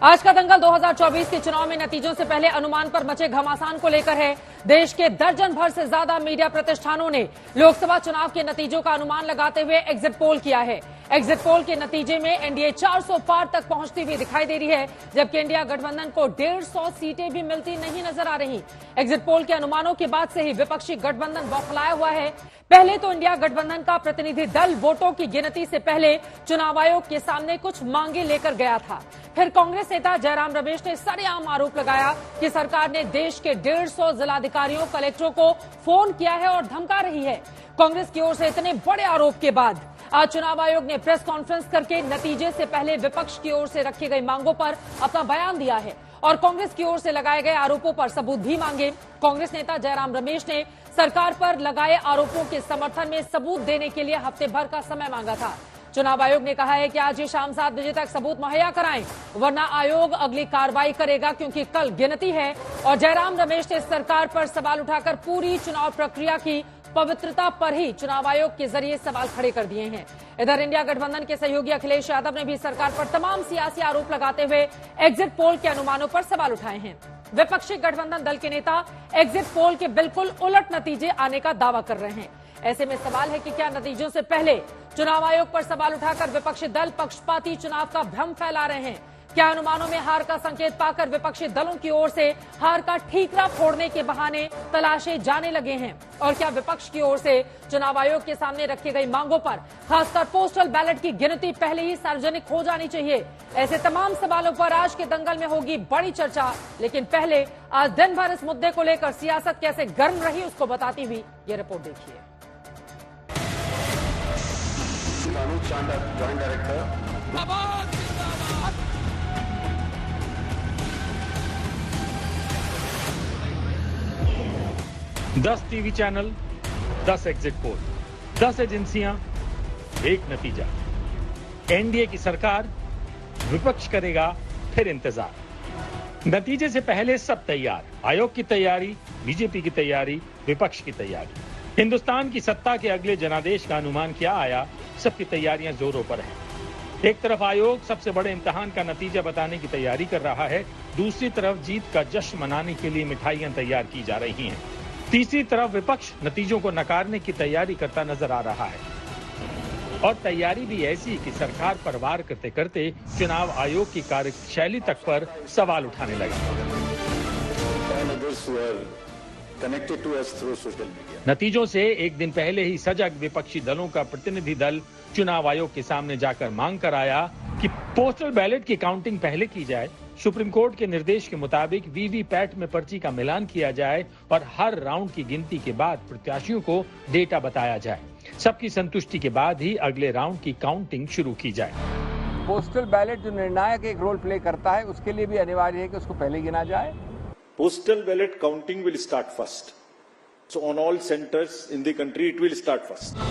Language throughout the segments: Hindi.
आज का दंगल 2024 के चुनाव में नतीजों से पहले अनुमान पर मचे घमासान को लेकर है। देश के दर्जन भर से ज्यादा मीडिया प्रतिष्ठानों ने लोकसभा चुनाव के नतीजों का अनुमान लगाते हुए एग्जिट पोल किया है। एग्जिट पोल के नतीजे में एनडीए 400 पार तक पहुंचती हुई दिखाई दे रही है, जबकि इंडिया गठबंधन को 150 सीटें भी मिलती नहीं नजर आ रही। एग्जिट पोल के अनुमानों के बाद से ही विपक्षी गठबंधन बौखलाया हुआ है। पहले तो इंडिया गठबंधन का प्रतिनिधि दल वोटों की गिनती से पहले चुनाव आयोग के सामने कुछ मांगे लेकर गया था। फिर कांग्रेस नेता जयराम रमेश ने सरेआम आरोप लगाया कि सरकार ने देश के 150 जिलाधिकारियों, कलेक्टरों को फोन किया है और धमका रही है। कांग्रेस की ओर से इतने बड़े आरोप के बाद आज चुनाव आयोग ने प्रेस कॉन्फ्रेंस करके नतीजे से पहले विपक्ष की ओर से रखी गई मांगों पर अपना बयान दिया है और कांग्रेस की ओर से लगाए गए आरोपों पर सबूत भी मांगे। कांग्रेस नेता जयराम रमेश ने सरकार पर लगाए आरोपों के समर्थन में सबूत देने के लिए हफ्ते भर का समय मांगा था। चुनाव आयोग ने कहा है कि आज ही शाम 7 बजे तक सबूत मुहैया कराएं, वरना आयोग अगली कार्रवाई करेगा, क्योंकि कल गिनती है। और जयराम रमेश ने सरकार पर सवाल उठाकर पूरी चुनाव प्रक्रिया की पवित्रता पर ही चुनाव आयोग के जरिए सवाल खड़े कर दिए हैं। इधर इंडिया गठबंधन के सहयोगी अखिलेश यादव ने भी सरकार पर तमाम सियासी आरोप लगाते हुए एग्जिट पोल के अनुमानों पर सवाल उठाए हैं। विपक्षी गठबंधन दल के नेता एग्जिट पोल के बिल्कुल उलट नतीजे आने का दावा कर रहे हैं। ऐसे में सवाल है कि क्या नतीजों से पहले चुनाव आयोग पर सवाल उठाकर विपक्षी दल पक्षपाती चुनाव का भ्रम फैला रहे हैं? क्या अनुमानों में हार का संकेत पाकर विपक्षी दलों की ओर से हार का ठीकरा फोड़ने के बहाने तलाशे जाने लगे हैं? और क्या विपक्ष की ओर से चुनाव आयोग के सामने रखी गई मांगों पर, खासकर पोस्टल बैलेट की गिनती पहले ही सार्वजनिक हो जानी चाहिए? ऐसे तमाम सवालों पर आज के दंगल में होगी बड़ी चर्चा। लेकिन पहले आज दिन भर इस मुद्दे को लेकर सियासत कैसे गर्म रही उसको बताती हुई ये रिपोर्ट देखिए। Joint director 10 TV channel, 10 exit poll, 10 एजेंसियां, एक नतीजा। एनडीए की सरकार, विपक्ष करेगा फिर इंतजार। नतीजे से पहले सब तैयार, आयोग की तैयारी, बीजेपी की तैयारी, विपक्ष की तैयारी। हिंदुस्तान की सत्ता के अगले जनादेश का अनुमान क्या आया, सबकी तैयारियां जोरों पर हैं। एक तरफ आयोग सबसे बड़े इम्तिहान का नतीजा बताने की तैयारी कर रहा है, दूसरी तरफ जीत का जश्न मनाने के लिए मिठाइयां तैयार की जा रही हैं। तीसरी तरफ विपक्ष नतीजों को नकारने की तैयारी करता नजर आ रहा है और तैयारी भी ऐसी कि सरकार पर वार करते करते चुनाव आयोग की कार्यशैली तक पर सवाल उठाने लगा। नतीजों से एक दिन पहले ही सजग विपक्षी दलों का प्रतिनिधि दल चुनाव आयोग के सामने जाकर मांग कर आया कि पोस्टल बैलेट की काउंटिंग पहले की जाए, सुप्रीम कोर्ट के निर्देश के मुताबिक वीवीपैट में पर्ची का मिलान किया जाए और हर राउंड की गिनती के बाद प्रत्याशियों को डेटा बताया जाए। सबकी संतुष्टि के बाद ही अगले राउंड की काउंटिंग शुरू की जाए। पोस्टल बैलेट जो निर्णायक एक रोल प्ले करता है, उसके लिए भी अनिवार्य है कि उसको पहले गिना जाए। Postal ballot counting will start first. So on all centers in the country it will start first.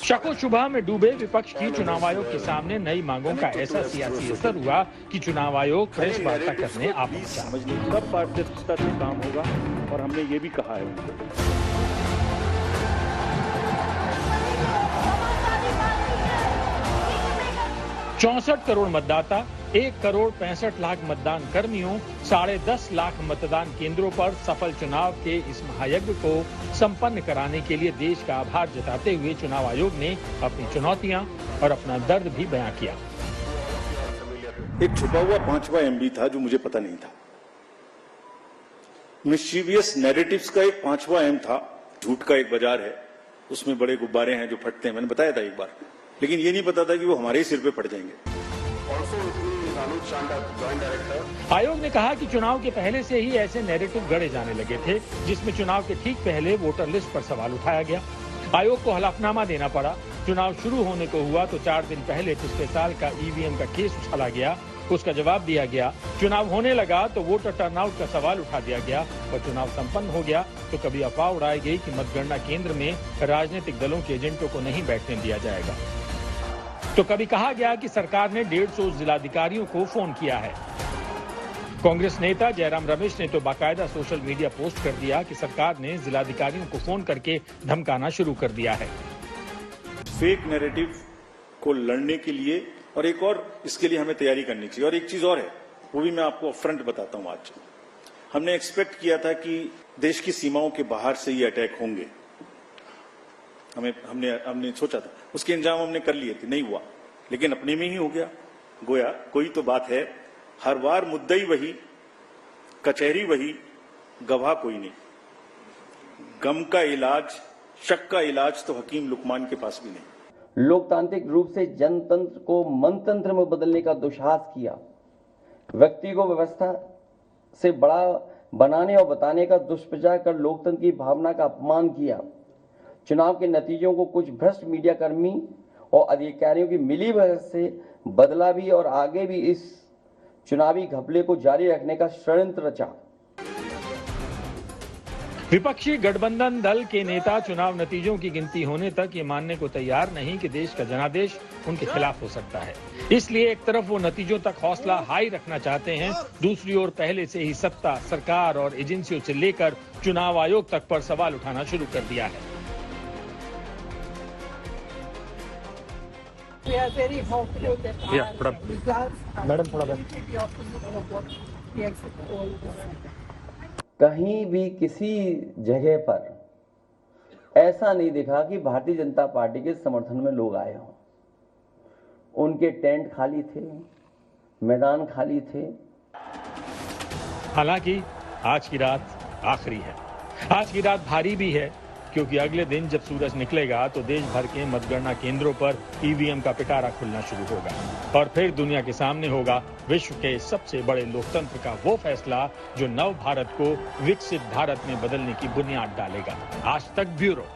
शको शुबह में डूबे विपक्ष की चुनाव आयोग के सामने नई मांगों का ऐसा सियासी असर हुआ कि चुनाव आयोग प्रेस वार्ता करने आ पहुंचा। सब पारदर्शिता से काम होगा और हमने ये भी कहा है। 64 करोड़ मतदाता, 1 करोड़ 65 लाख मतदान कर्मियों, 10.5 लाख मतदान केंद्रों पर सफल चुनाव के इस महायज्ञ को संपन्न कराने के लिए देश का आभार जताते हुए चुनाव आयोग ने अपनी चुनौतियां और अपना दर्द भी बयां किया। एक छुपा हुआ 5वां एमबी था जो मुझे पता नहीं था। मिस्चीवियस नैरेटिव्स का एक 5वां एम था। झूठ का एक बाजार है, उसमें बड़े गुब्बारे हैं जो फटते हैं, मैंने बताया था एक बार, लेकिन ये नहीं पता था कि वो हमारे ही सिर पे फट जाएंगे। आयोग ने कहा कि चुनाव के पहले से ही ऐसे नैरेटिव गढ़े जाने लगे थे, जिसमें चुनाव के ठीक पहले वोटर लिस्ट पर सवाल उठाया गया। आयोग को हलफनामा देना पड़ा। चुनाव शुरू होने को हुआ तो 4 दिन पहले पिछले साल का ईवीएम का केस उछाला गया, उसका जवाब दिया गया। चुनाव होने लगा तो वोटर टर्नआउट का सवाल उठा दिया गया और चुनाव संपन्न हो गया तो कभी अफवाह उड़ाई गई कि मतगणना केंद्र में राजनीतिक दलों के एजेंटों को नहीं बैठने दिया जाएगा। तो कभी कहा गया कि सरकार ने 150 जिलाधिकारियों को फोन किया है। कांग्रेस नेता जयराम रमेश ने तो बाकायदा सोशल मीडिया पोस्ट कर दिया कि सरकार ने जिलाधिकारियों को फोन करके धमकाना शुरू कर दिया है। फेक नैरेटिव को लड़ने के लिए और एक और इसके लिए हमें तैयारी करनी चाहिए। और एक चीज और है, वो भी मैं आपको अपफ्रंट बताता हूं। आज हमने एक्सपेक्ट किया था कि देश की सीमाओं के बाहर से ये अटैक होंगे, हमने सोचा था, उसके इंतजाम हमने कर लिए थे, नहीं हुआ, लेकिन अपने में ही हो गया। गोया कोई तो बात है, हर बार मुद्दई वही, कचहरी वही, गवाह कोई नहीं। गम का इलाज, शक का इलाज तो हकीम लुकमान के पास भी नहीं। लोकतांत्रिक रूप से जनतंत्र को मनतंत्र में बदलने का दुस्साहस किया, व्यक्ति को व्यवस्था से बड़ा बनाने और बताने का दुष्प्रचार कर लोकतंत्र की भावना का अपमान किया। चुनाव के नतीजों को कुछ भ्रष्ट मीडिया कर्मी और अधिकारियों की मिलीभगत से बदला भी और आगे भी इस चुनावी घपले को जारी रखने का षड्यंत्र रचा। विपक्षी गठबंधन दल के नेता चुनाव नतीजों की गिनती होने तक ये मानने को तैयार नहीं कि देश का जनादेश उनके खिलाफ हो सकता है। इसलिए एक तरफ वो नतीजों तक हौसला हाई रखना चाहते हैं, दूसरी ओर पहले से ही सत्ता, सरकार और एजेंसियों से लेकर चुनाव आयोग तक पर सवाल उठाना शुरू कर दिया है। We are very hopeful that our results कहीं भी किसी जगह पर ऐसा नहीं दिखा कि भारतीय जनता पार्टी के समर्थन में लोग आए हों। उनके टेंट खाली थे, मैदान खाली थे। हालांकि आज की रात आखिरी है। आज की रात भारी भी है, क्योंकि अगले दिन जब सूरज निकलेगा तो देश भर के मतगणना केंद्रों पर ईवीएम का पिटारा खुलना शुरू होगा और फिर दुनिया के सामने होगा विश्व के सबसे बड़े लोकतंत्र का वो फैसला जो नव भारत को विकसित भारत में बदलने की बुनियाद डालेगा। आज तक ब्यूरो।